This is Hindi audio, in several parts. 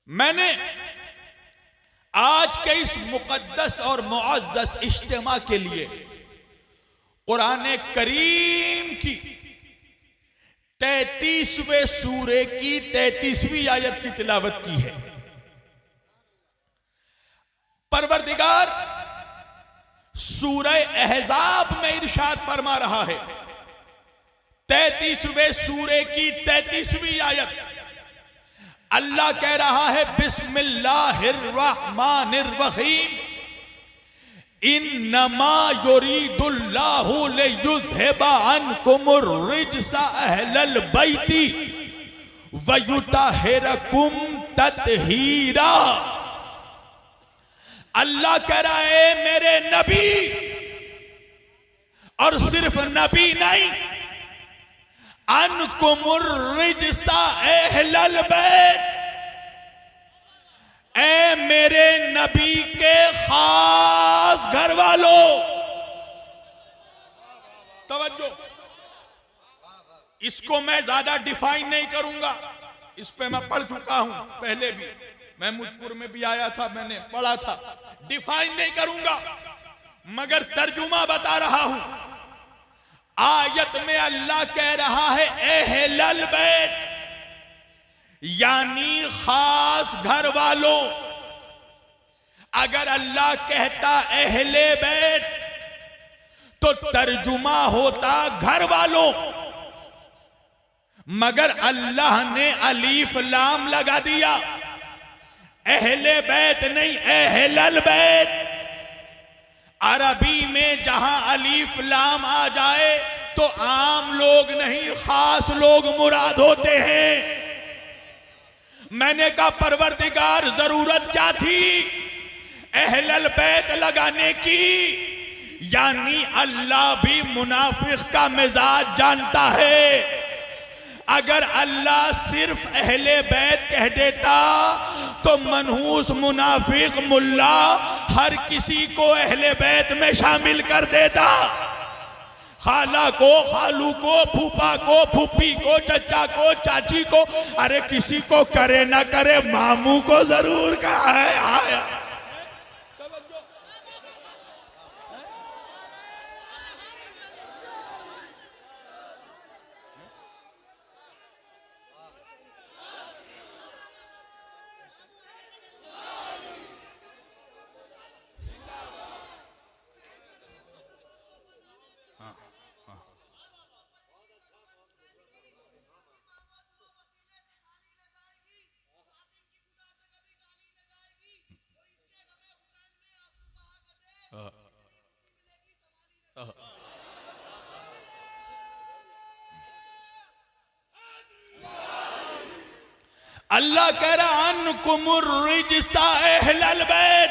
मैंने आज के इस मुकद्दस और मुअज़्ज़ज़ इज्तिमा के लिए कुरान करीम की 33वें सूरे की 33वीं आयत की तिलावत की है। परवरदिगार सूरह अहज़ाब में इरशाद फरमा रहा है, 33वें सूरे की 33वीं आयत, अल्लाह कह रहा है बिस्मिल्लाहिर्रहमानिर्रहीम, इन्नमा युरीदुल्लाहु लियुज़हिबा अन्कुमुर रिज्सा अहलल बैति व युतहिरकुम तत्हीरा। अल्लाह कह रहा है मेरे नबी, और सिर्फ नबी नहीं, अन्कुमुर रिज्सा अहलल बैत, ऐ मेरे नबी के खास घर वालों। तवज्जो, इसको मैं ज्यादा डिफाइन नहीं करूंगा, इस पे मैं पढ़ चुका हूं पहले भी, महमूदपुर में भी आया था, मैंने पढ़ा था। डिफाइन नहीं करूंगा मगर तर्जुमा बता रहा हूं। आयत में अल्लाह कह रहा है अहलल बैत, यानी खास घर वालों। अगर अल्लाह कहता अहले बैत तो तर्जुमा होता घर वालों, मगर अल्लाह ने अलीफ लाम लगा दिया, अहले बैत नहीं अहलल बैत। अरबी में जहां अलीफ लाम आ जाए तो आम लोग नहीं खास लोग मुराद होते हैं। मैंने कहा परवरदिगार जरूरत क्या थी अहलल बैत लगाने की, यानी अल्लाह भी मुनाफिक का मिजाज जानता है। अगर अल्लाह सिर्फ अहले बैत कह देता तो मनहूस मुनाफिक मुल्ला हर किसी को अहले बैत में शामिल कर देता। खाला को, खालू को, फूफा को, फूफी को, चचा को, चाची को, अरे किसी को करे ना करे मामू को जरूर कहा है। आया अल्लाह कह रहा अन्कुमुर रिज्सा अहलल बैत,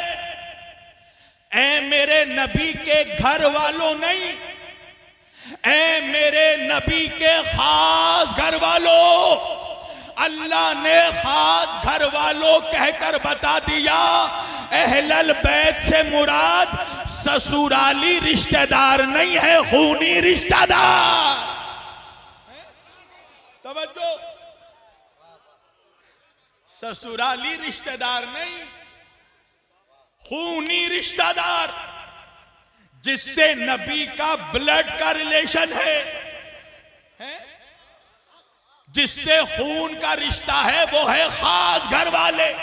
ऐ मेरे नबी के घर वालों नहीं, ऐ मेरे नबी के खास घर वालों। अल्लाह ने खास घर वालों कहकर बता दिया, अहलल बैत से मुराद ससुराली रिश्तेदार नहीं है, खूनी रिश्तेदार। तवज्जो, ससुराली रिश्तेदार नहीं, खूनी रिश्तेदार, जिससे नबी का ब्लड का रिलेशन है? जिससे खून का रिश्ता है वो है खास घर वाले।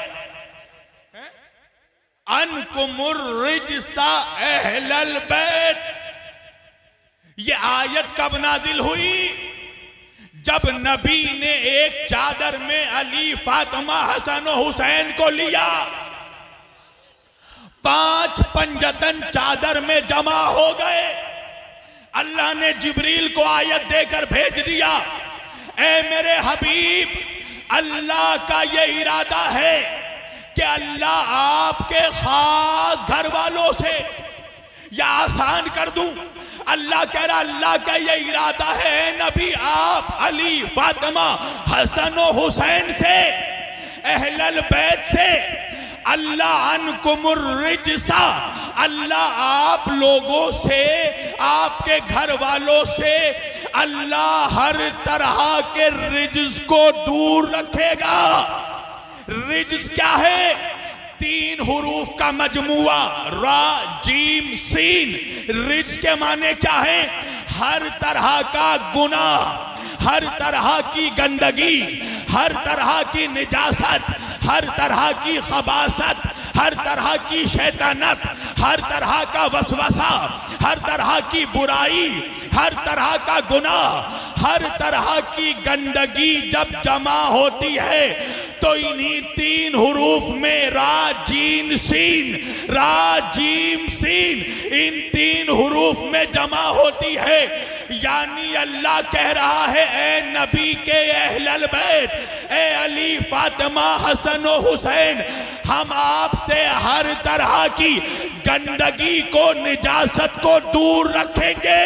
अन्कुमुर रिज्सा अहलल बैत, ये आयत कब नाजिल हुई? जब नबी ने एक चादर में अली, फातिमा, हसन और हुसैन को लिया, 5 पंजतन चादर में जमा हो गए। अल्लाह ने जिब्रील को आयत देकर भेज दिया, ऐ मेरे हबीब, अल्लाह का ये इरादा है कि अल्लाह आपके खास घर वालों से, या आसान कर दूं, अल्लाह कह रहा अल्लाह का ये इरादा है नबी आप अली, फातिमा, हसन और हुसैन से, अहलल बैत से, अल्लाह अन्कुमुर रिज्सा, अल्लाह आप लोगों से, आपके घर वालों से अल्लाह हर तरह के रिज्स को दूर रखेगा। रिज्स क्या है? 3 हुरूफ का मजमुआ, रा जीम सीन। रिज्स के माने क्या है? हर तरह का गुनाह, हर तरह की गंदगी, हर तरह की निजासत, हर तरह की खबासत, हर तरह की शैतानत, हर तरह का वसवसा, हर तरह की बुराई, हर तरह का गुनाह, हर तरह की गंदगी जब जमा होती है तो इन्हीं 3 हुरूफ में रा जीम सीन, रा जीम सीन, इन 3 हुरूफ में जमा होती है। यानी अल्लाह कह रहा है, ए नबी के अहलल बैत, ए अली, फातिमा, हसन और हुसैन, हम आपसे हर तरह की गंदगी को, निजासत को दूर रखेंगे।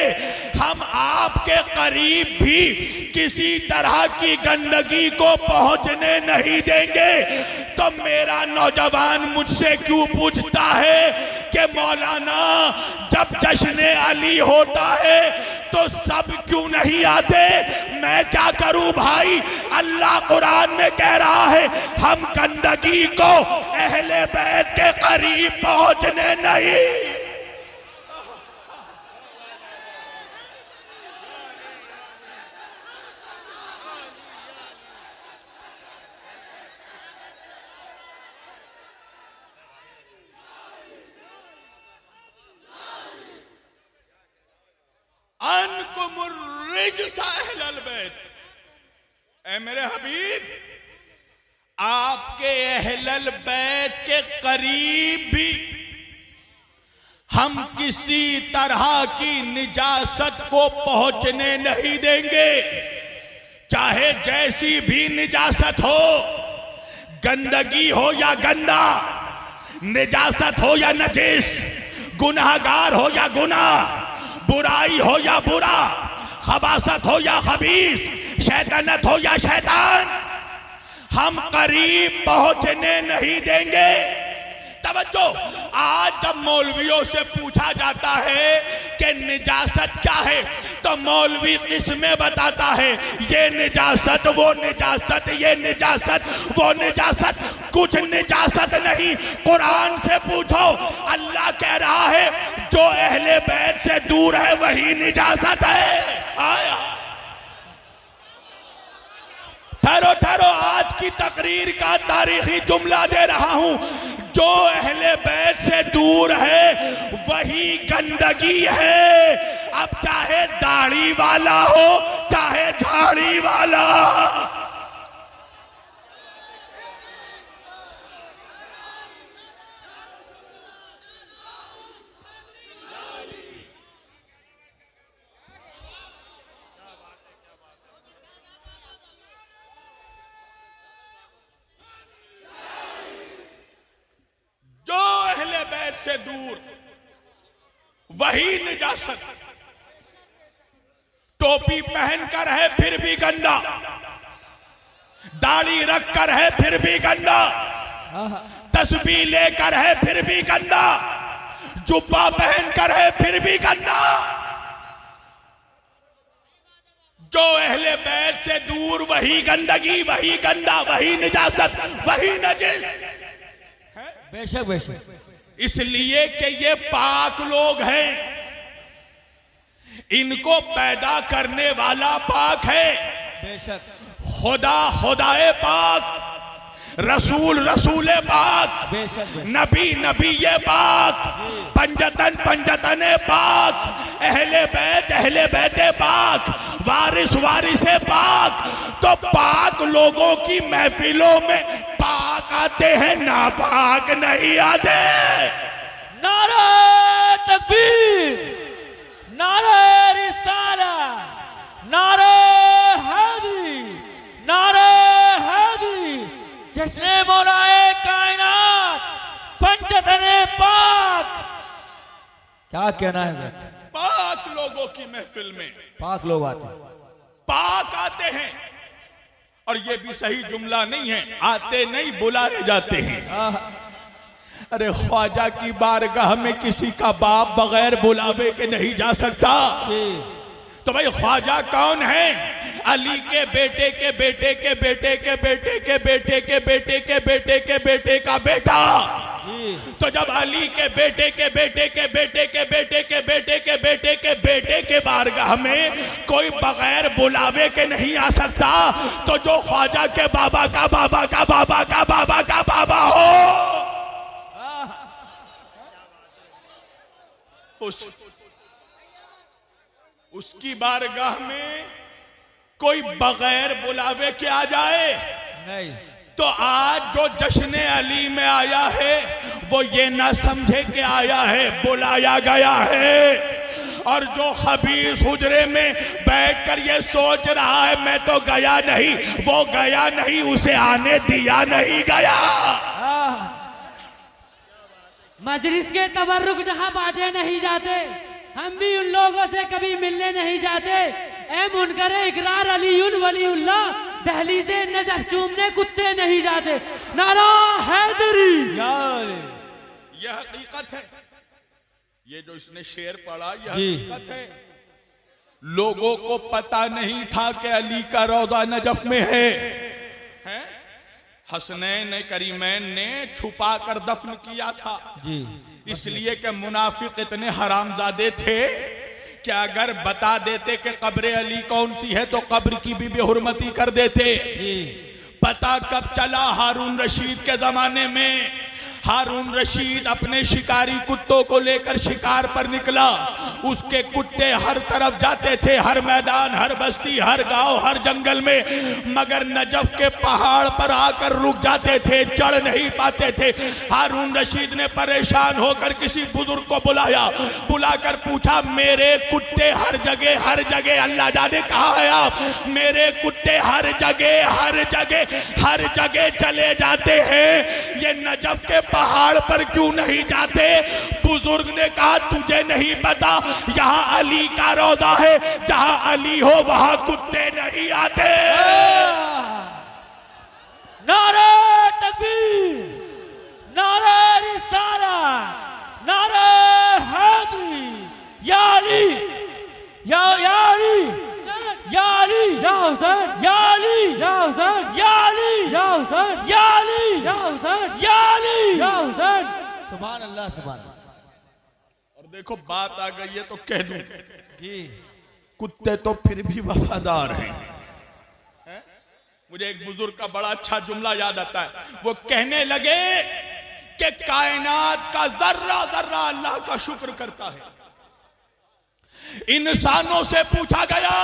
हम आपके करीब भी किसी तरह की गंदगी को पहुंचने नहीं देंगे। तो मेरा नौजवान मुझसे क्यों पूछता है कि मौलाना जब जश्न अली होता है तो सब क्यों नहीं आते? मैं क्या करूं भाई? अल्लाह कुरान में कह रहा है, हम गंदगी को अहले बैत के करीब पहुंचने नहीं। ऐ मेरे हबीब, आपके अहलल बैत के करीब भी हम किसी तरह की निजासत को पहुंचने नहीं देंगे, चाहे जैसी भी निजासत हो, गंदगी हो या गंदा, निजासत हो या नजिस, गुनाहगार हो या गुनाह, बुराई हो या बुरा, खबासत हो या खबीस, शैतानत हो या शैतान, हम करीब पहुंचने नहीं देंगे। तवज्जो, आज जब मौलवियों से पूछा जाता है कि निजासत क्या है, तो मौलवी किस्में बताता है, ये निजासत, वो निजासत, ये निजासत, वो निजासत। कुछ निजासत नहीं, कुरान से पूछो। अल्लाह कह रहा है, जो अहले बैत से दूर है वही निजासत है। आया ठहरो ठहरो, आज की तकरीर का तारीखी जुमला दे रहा हूं, जो अहले बैत से दूर है वही गंदगी है। अब चाहे दाढ़ी वाला हो, चाहे झाड़ी वाला। से दूर वही निजासत। टोपी पहनकर है फिर भी गंदा, दाढ़ी रखकर है फिर भी गंदा, तस्बीह लेकर है फिर भी गंदा, जुब्बा पहनकर है फिर भी गंदा। जो अहले बैत से दूर वही गंदगी, वही गंदा, वही निजासत, वही नजिस। बेशक बेशक, इसलिए कि ये पाक लोग हैं, इनको पैदा करने वाला पाक है। बेशक, खुदा खुदाए पाक, रसूल रसूल पाक, बेशक, नबी नबी पाक, पंजतन पंजतन पाक, अहले बैत पाक, वारिस वारिस पाक। तो पाक लोगों की महफिलों में पाक आते हैं, नापाक नहीं आते। नारा तकबीर, नारा रिसालत, नारा हैदरी, नारा हैदरी, जश्न मौलाए कायनात, पंजतने पाक। क्या कहना है सर? पाक लोगों की महफिल में पाक लोग आते हैं, पाक आते हैं। और ये भी सही जुमला नहीं है, आते नहीं बुलाए जाते हैं। अरे ख्वाजा की बारगाह में किसी का बाप बगैर बुलावे के नहीं जा सकता। तो भाई ख्वाजा कौन है? अली के बेटे के बेटे के बेटे के बेटे के बेटे के बेटे के बेटे का बेटा। जी तो जब अली के बेटे के बेटे के बेटे के बेटे के बेटे के बेटे के बेटे के बारगाह में कोई बगैर बुलावे के नहीं आ सकता, तो जो ख्वाजा के बाबा का बाबा का बाबा का बाबा का बाबा हो, उसकी बारगाह में कोई बगैर बुलावे के आ जाए नहीं। तो आज जो जश्न अली में आया है वो ये ना समझे कि आया है, बुलाया गया है। और जो खबीस हुजरे में बैठकर ये सोच रहा है मैं तो गया नहीं, वो गया नहीं, उसे आने दिया नहीं गया। मजलिस के तबर्रुक जहां बांटे नहीं जाते, हम भी उन लोगों से कभी मिलने नहीं जाते। ए मुनकरे इकरार अलीउन वलीउल्लाह, दहलीज़े नजफ चूमने कुत्ते नहीं जाते। नारा हैदरी। यह हकीकत है, ये जो इसने शेर पढ़ा यह जी। हकीकत है। लोगों को पता नहीं था कि अली का रौजा नजफ में है? हसनैन करीमैन ने छुपा कर दफन किया था जी। इसलिए कि मुनाफिक इतने हरामजादे थे कि अगर बता देते कि कब्र अली कौन सी है तो कब्र की भी बेहुरमती कर देते जी। पता कब चला? हारून रशीद के जमाने में। हारून रशीद अपने शिकारी कुत्तों को लेकर शिकार पर निकला। उसके कुत्ते हर तरफ जाते थे, हर मैदान, हर बस्ती, हर गांव, हर जंगल में, मगर नजफ के पहाड़ पर आकर रुक जाते थे, चढ़ नहीं पाते थे। हारून रशीद ने परेशान होकर किसी बुजुर्ग को बुलाया, बुलाकर पूछा मेरे कुत्ते हर जगह अल्लाह जाने कहाँ है आप? मेरे कुत्ते हर जगह चले जाते हैं, ये नजफ के पहाड़ पर क्यों नहीं जाते? बुजुर्ग ने कहा तुझे नहीं पता, यहाँ अली का रोजा है, जहाँ अली हो वहां कुत्ते नहीं आते। नारे तकबीर, नारे रिसालत, नारे हैदरी, या अली, या अली, या अली, या हुसैन, या अली, या हुसैन, या अली, या हुसैन, या अली, या हुसैन, या अली। या हुसैन। सुभान अल्लाह, सुभान। और देखो बात आ गई है तो कह दूं, जी। कुत्ते तो फिर भी वफादार हैं। मुझे एक बुजुर्ग का बड़ा अच्छा जुमला याद आता है। वो कहने लगे कि कायनात का जर्रा जर्रा अल्लाह का शुक्र करता है। इंसानों से पूछा गया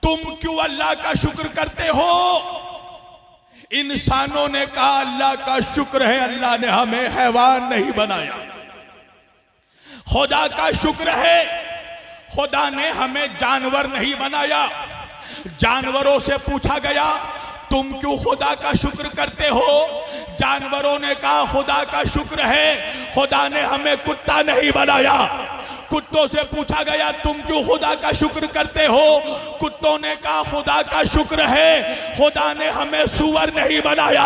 तुम क्यों अल्लाह का शुक्र करते हो? इंसानों ने कहा अल्लाह का शुक्र है, अल्लाह ने हमें हैवान नहीं बनाया। खुदा का शुक्र है, खुदा ने हमें जानवर नहीं बनाया। जानवरों से पूछा गया तुम क्यों खुदा का शुक्र करते हो? जानवरों ने कहा खुदा का शुक्र है, खुदा ने हमें कुत्ता नहीं बनाया। कुत्तों से पूछा गया तुम क्यों खुदा का शुक्र करते हो? कुत्तों ने कहा खुदा का शुक्र है, खुदा ने हमें सूअर नहीं बनाया।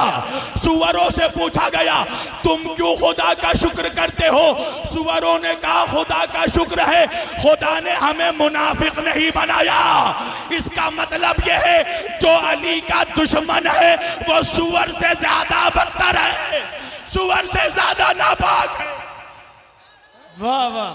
सूअरों से पूछा गया तुम क्यों खुदा का शुक्र करते हो? सूअरों ने कहा खुदा का शुक्र है, खुदा ने हमें मुनाफिक नहीं बनाया। इसका मतलब यह है जो अली का दुश्मन है वो सूअर से ज्यादा बदतर है, सूअर से ज्यादा नापाक है। वाह वाह।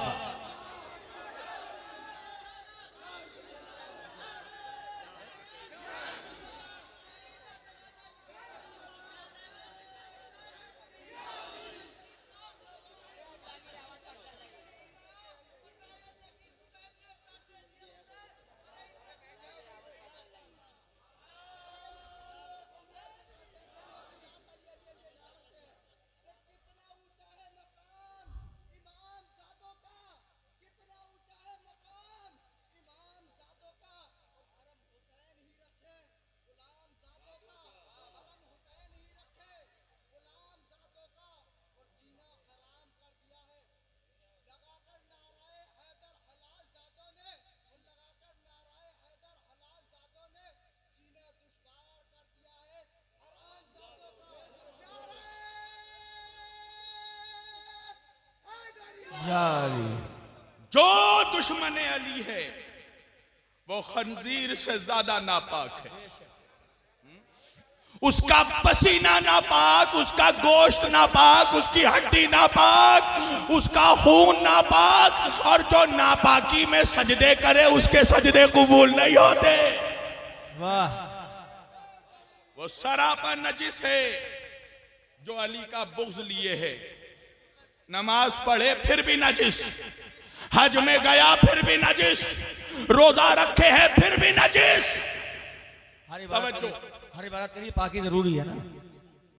जो दुश्मन अली है वो खंजीर से ज्यादा नापाक है। उसका पसीना नापाक, उसका गोश्त नापाक, उसकी हड्डी नापाक, उसका खून नापाक, और जो नापाकी में सजदे करे उसके सजदे कबूल नहीं होते। वाह वो सरापा नजिस है जो अली का बुग़्ज़ लिए है। नमाज पढ़े फिर भी नजिस, हज में गया फिर भी नजिस, रोजा रखे हैं फिर भी नजिस। हर इबादत के लिए पाकी जरूरी है ना।